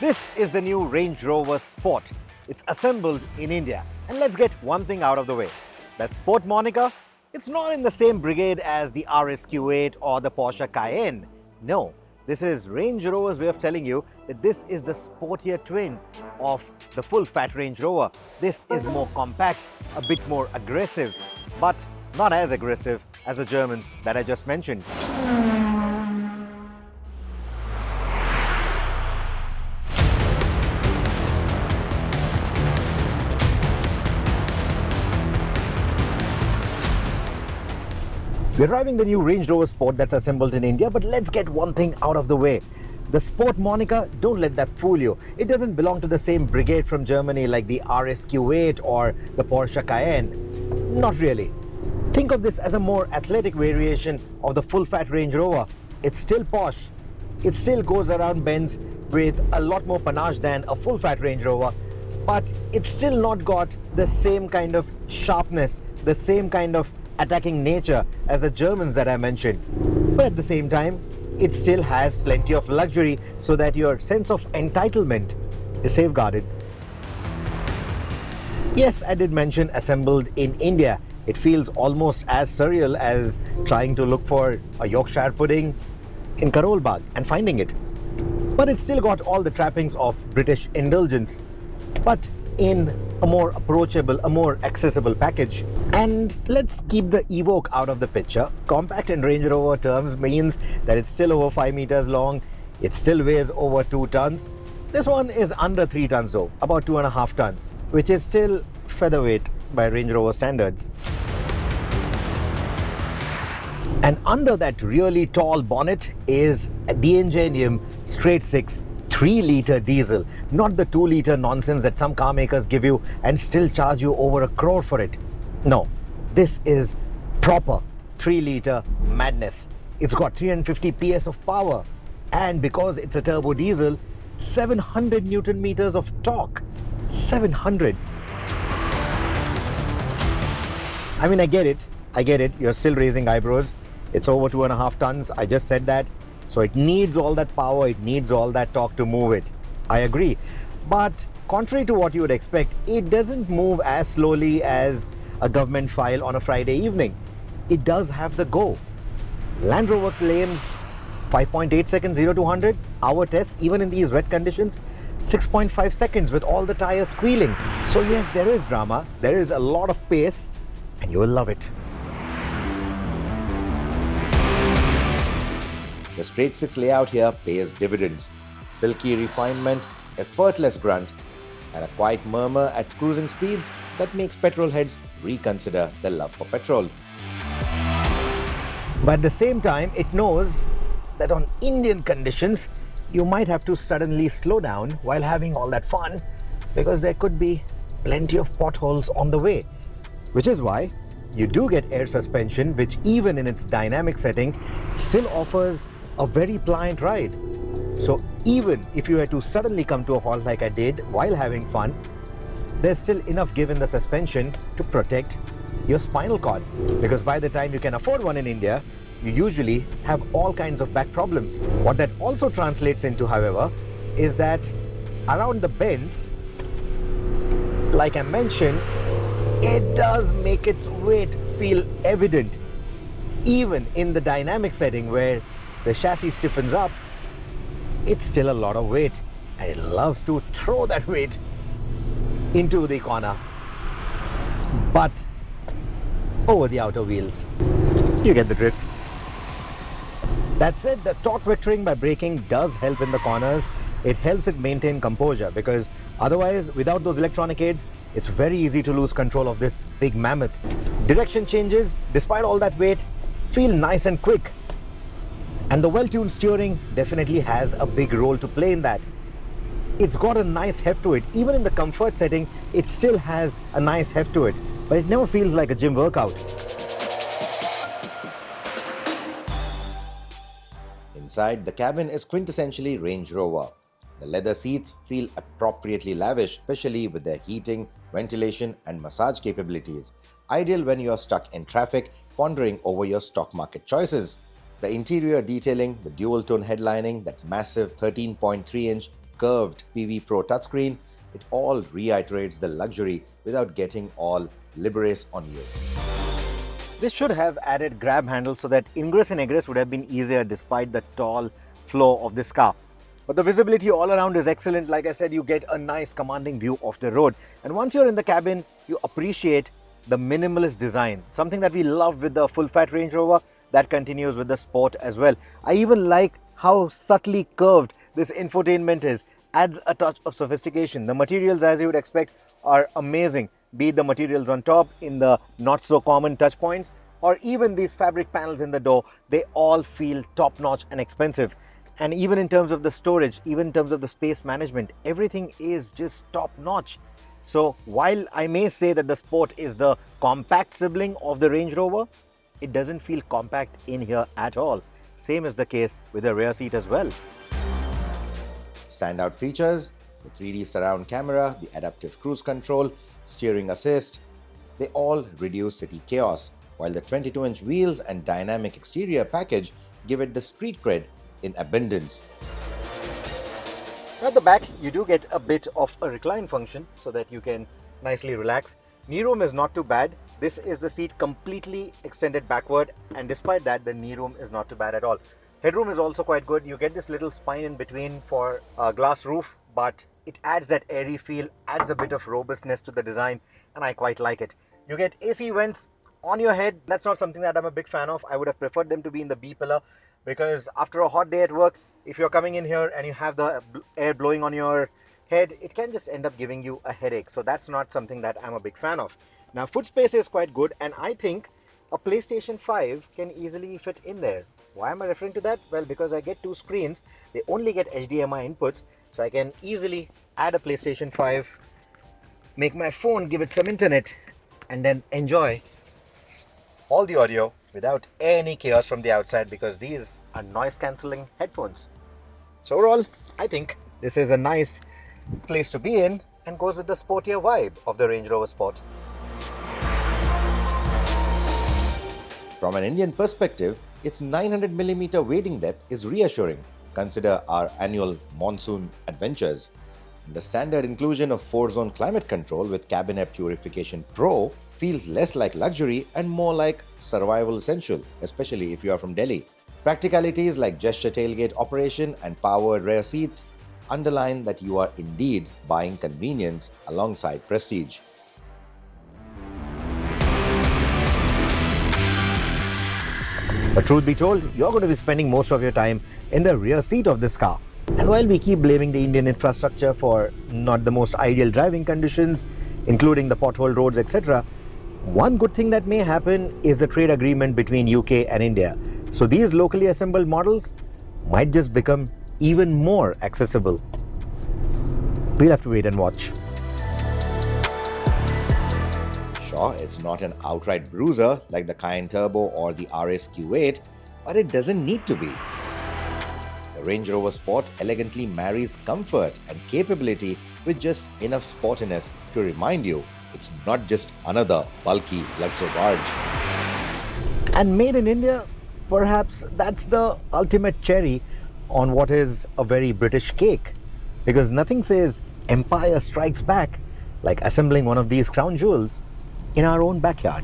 This is the new Range Rover Sport. It's assembled in India. And let's get one thing out of the way. That Sport moniker, it's not in the same brigade as the RSQ8 or the Porsche Cayenne. No, this is Range Rover's way of telling you that this is the sportier twin of the full-fat Range Rover. This is more compact, a bit more aggressive, but not as aggressive as the Germans that I just mentioned. We're driving the new Range Rover Sport that's assembled in India, but let's get one thing out of the way. The Sport moniker, don't let that fool you. It doesn't belong to the same brigade from Germany like the RSQ8 or the Porsche Cayenne. Not really. Think of this as a more athletic variation of the full-fat Range Rover. It's still posh. It still goes around bends with a lot more panache than a full-fat Range Rover, but it's still not got the same kind of sharpness, the same kind of attacking nature as the Germans that I mentioned. But at the same time, it still has plenty of luxury so that your sense of entitlement is safeguarded. Yes, I did mention assembled in India. It feels almost as surreal as trying to look for a Yorkshire pudding in Karol Bagh and finding it. But it's still got all the trappings of British indulgence, but in a more approachable, a more accessible package. And let's keep the Evoque out of the picture. Compact in Range Rover terms means that it's still over 5 meters long, it still weighs over 2 tons. This one is under 3 tons though, about 2.5 tons, which is still featherweight by Range Rover standards. And under that really tall bonnet is the Ingenium straight 6 3-liter diesel, not the 2-liter nonsense that some car makers give you and still charge you over £1 crore for it. No, this is proper 3-liter madness. It's got 350 PS of power, and because it's a turbo diesel, 700 Newton meters of torque. 700. I mean, I get it. You're still raising eyebrows. It's over 2.5 tons. I just said that. So it needs all that power, it needs all that torque to move it. I agree. But contrary to what you would expect, it doesn't move as slowly as a government file on a Friday evening. It does have the go. Land Rover claims 5.8 seconds 0 to 100. Our test, even in these wet conditions, 6.5 seconds with all the tires squealing. So yes, there is drama, there is a lot of pace, and you will love it. The straight 6 layout here pays dividends. Silky refinement, effortless grunt, and a quiet murmur at cruising speeds that makes petrol heads reconsider their love for petrol. But at the same time, it knows that on Indian conditions, you might have to suddenly slow down while having all that fun, because there could be plenty of potholes on the way. Which is why you do get air suspension, which even in its dynamic setting still offers a very pliant ride. So even if you were to suddenly come to a halt like I did while having fun, there's still enough give in the suspension to protect your spinal cord. Because by the time you can afford one in India, you usually have all kinds of back problems. What that also translates into, however, is that around the bends, like I mentioned, it does make its weight feel evident. Even in the dynamic setting where the chassis stiffens up, it's still a lot of weight, and it loves to throw that weight into the corner, but over the outer wheels. You get the drift. That said, the torque vectoring by braking does help in the corners. It helps it maintain composure, because otherwise, without those electronic aids, it's very easy to lose control of this big mammoth. Direction changes, despite all that weight, feel nice and quick. And the well-tuned steering definitely has a big role to play in that. It's got a nice heft to it. Even in the comfort setting, it still has a nice heft to it, but it never feels like a gym workout. Inside, the cabin is quintessentially Range Rover. The leather seats feel appropriately lavish, especially with their heating, ventilation and massage capabilities. Ideal when you are stuck in traffic, pondering over your stock market choices. The interior detailing, the dual-tone headlining, that massive 13.3-inch curved PV Pro touchscreen, it all reiterates the luxury without getting all liberous on you. This should have added grab handles so that ingress and egress would have been easier despite the tall floor of this car. But the visibility all around is excellent. Like I said, you get a nice commanding view of the road. And once you're in the cabin, you appreciate the minimalist design. Something that we love with the full-fat Range Rover, that continues with the Sport as well. I even like how subtly curved this infotainment is. Adds a touch of sophistication. The materials, as you would expect, are amazing. Be it the materials on top, in the not so common touch points, or even these fabric panels in the door, they all feel top-notch and expensive. And even in terms of the storage, even in terms of the space management, everything is just top-notch. So while I may say that the Sport is the compact sibling of the Range Rover, it doesn't feel compact in here at all. Same is the case with the rear seat as well. Standout features: the 3D surround camera, the adaptive cruise control, steering assist, they all reduce city chaos, while the 22-inch wheels and dynamic exterior package give it the street cred in abundance. At the back, you do get a bit of a recline function so that you can nicely relax. Knee room is not too bad. This is the seat completely extended backward, and despite that, the knee room is not too bad at all. Headroom is also quite good. You get this little spine in between for a glass roof, but it adds that airy feel, adds a bit of robustness to the design, and I quite like it. You get AC vents on your head. That's not something that I'm a big fan of. I would have preferred them to be in the B pillar, because after a hot day at work, if you're coming in here and you have the air blowing on your head, it can just end up giving you a headache. So that's not something that I'm a big fan of. Now, foot space is quite good, and I think a PlayStation 5 can easily fit in there. Why am I referring to that? Well, because I get two screens. They only get HDMI inputs, so I can easily add a PlayStation 5, make my phone give it some internet, and then enjoy all the audio without any chaos from the outside, because these are noise cancelling headphones. So overall, I think this is a nice place to be in and goes with the sportier vibe of the Range Rover Sport. From an Indian perspective, its 900mm wading depth is reassuring. Consider our annual monsoon adventures. The standard inclusion of 4-zone climate control with cabin air purification Pro feels less like luxury and more like survival essential, especially if you are from Delhi. Practicalities like gesture tailgate operation and powered rear seats underline that you are indeed buying convenience alongside prestige. But truth be told, you're going to be spending most of your time in the rear seat of this car. And while we keep blaming the Indian infrastructure for not the most ideal driving conditions, including the pothole roads, etc., one good thing that may happen is the trade agreement between UK and India. So these locally assembled models might just become even more accessible. We'll have to wait and watch. Sure, it's not an outright bruiser like the Cayenne Turbo or the RS Q8, but it doesn't need to be. The Range Rover Sport elegantly marries comfort and capability with just enough sportiness to remind you it's not just another bulky luxo-barge. And made in India, perhaps that's the ultimate cherry on what is a very British cake, because nothing says Empire Strikes Back like assembling one of these crown jewels in our own backyard.